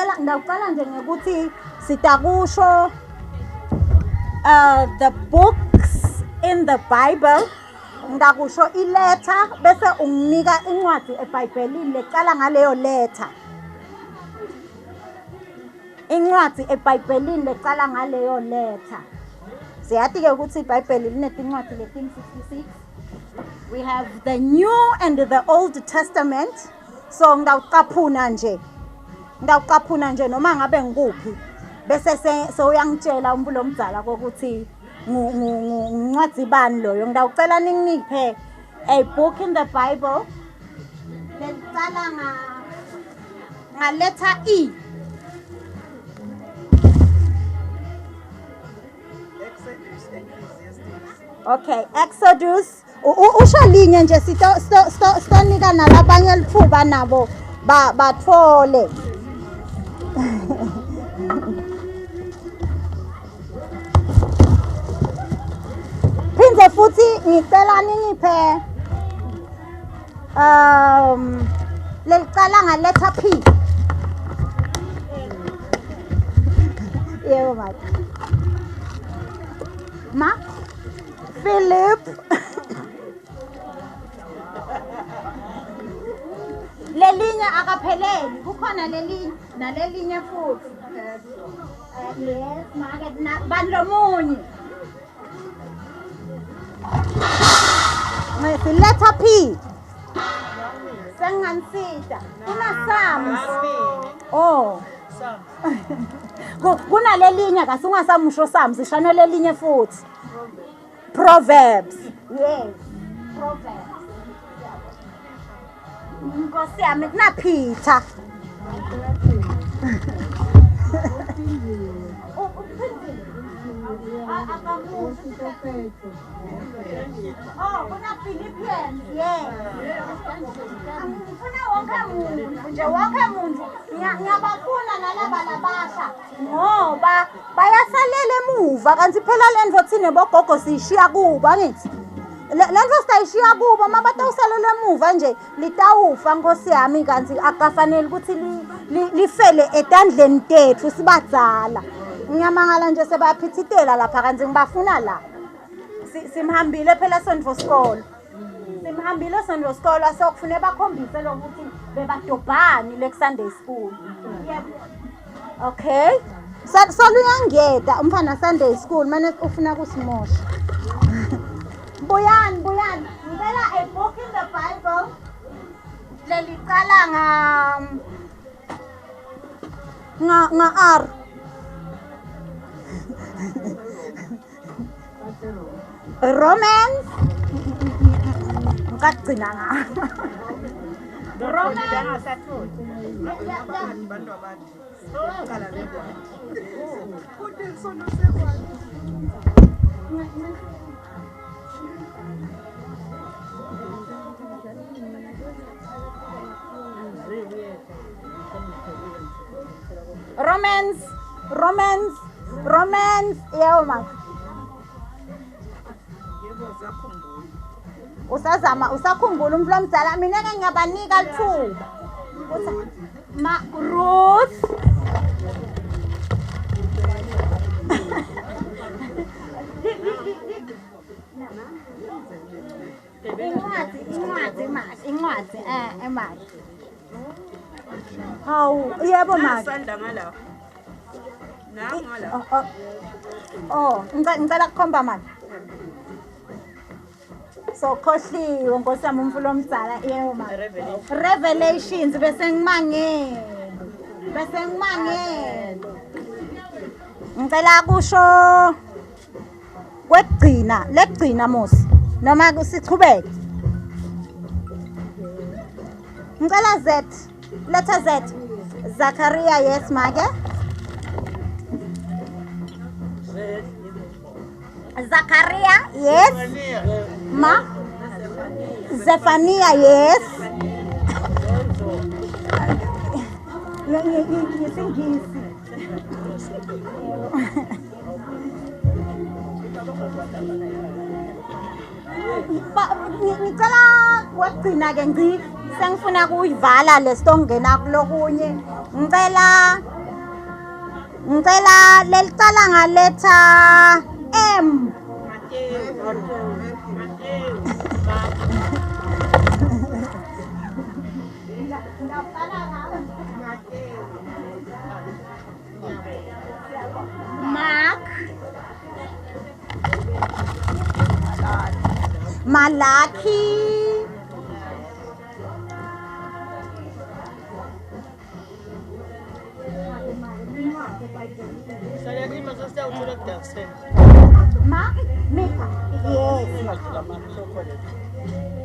ngidawucala nje ngokuthi sitakusho the books in the Bible. Ngakusho iletha bese unginika incwadi eBhayibhelini lecala ngaleyo letha. Incwadi eBhayibhelini lecala ngaleyo letha. Siyathi ke ukuthi iBhayibheli linetincwadi leti-66. We have the New and the Old Testament. So ngidawucaphuna nje noma ngabe ngikuphi bese uyangitshela umbulo omdzala ukuthi ngicwadi bani loyo. Ngidawucela ningiphe a book in the Bible lecala ngaletter E. Okay, Exodus. Usho linye nje sitonika nalabanye lithuba nabo bathole. Phinde futhi ngicela ningiphe lelicala ngaletter P. Yebo ma Philip. Lelinye akapheleli kukhona lelinye futhi. Yes, make banlomunye. Mase letter P. Sengansida. Kuna Psalms. Oh. Kuna lelinye kasungasamusho Psalms, ishano lelinye futhi. Proverbs. Yes. Proverbs. Nkosi yami kuna Peter. Oh, kuna Philippians. Yes. Kuna wonke muntu ngiyabafuna nalaba labasha ngoba bayasalela emuva kanti phela lento thine bogogo sishiya kubo angithi lento sitayishiya kubo mabatawusalela emuva nje litawufa Nkosi yami kanti akafanele ukuthi lifele etandleni tethu sibadzala. Ngiyamangala nje sebaphithitela lapha kanti ngibafuna la. Simhambile phela Sondvo Skolo. Simhambile Sondvo Skolo asokufune bakhombise lokuthi bebadobhani le Sunday school. Okay. So luyangeda umfana Sunday school manje ufuna kusimosha. Buyani. Ngicela a book in the Bible. Lelicala nga R. Romans. Ngagcina nga. Romans. Romans, yebo mama. Usakhumbula umfula omdala mina ke ngiyabanika lithuba. Ruth. Incwadi emali. Hawu yebo mama. Oh, ngicela kukhomba manje. So khohliwe Nkosi yami umfula omdzala yebo mama. Revelations bese ngimangele. Ngicela kusho kwegcina, legcina musi. Noma sichubeke. Ngicela Z, letter Z. Zachariah yes make. Zachariah yes. Ma. Zephaniah yes. Yesingisi. Ngicela wegcina ke ngci sengifuna kuyivala lesitongena kulokunye ngicela Ngicela lelicala ngaletha M. Mark. Malaki. Mark. Mika. Yes.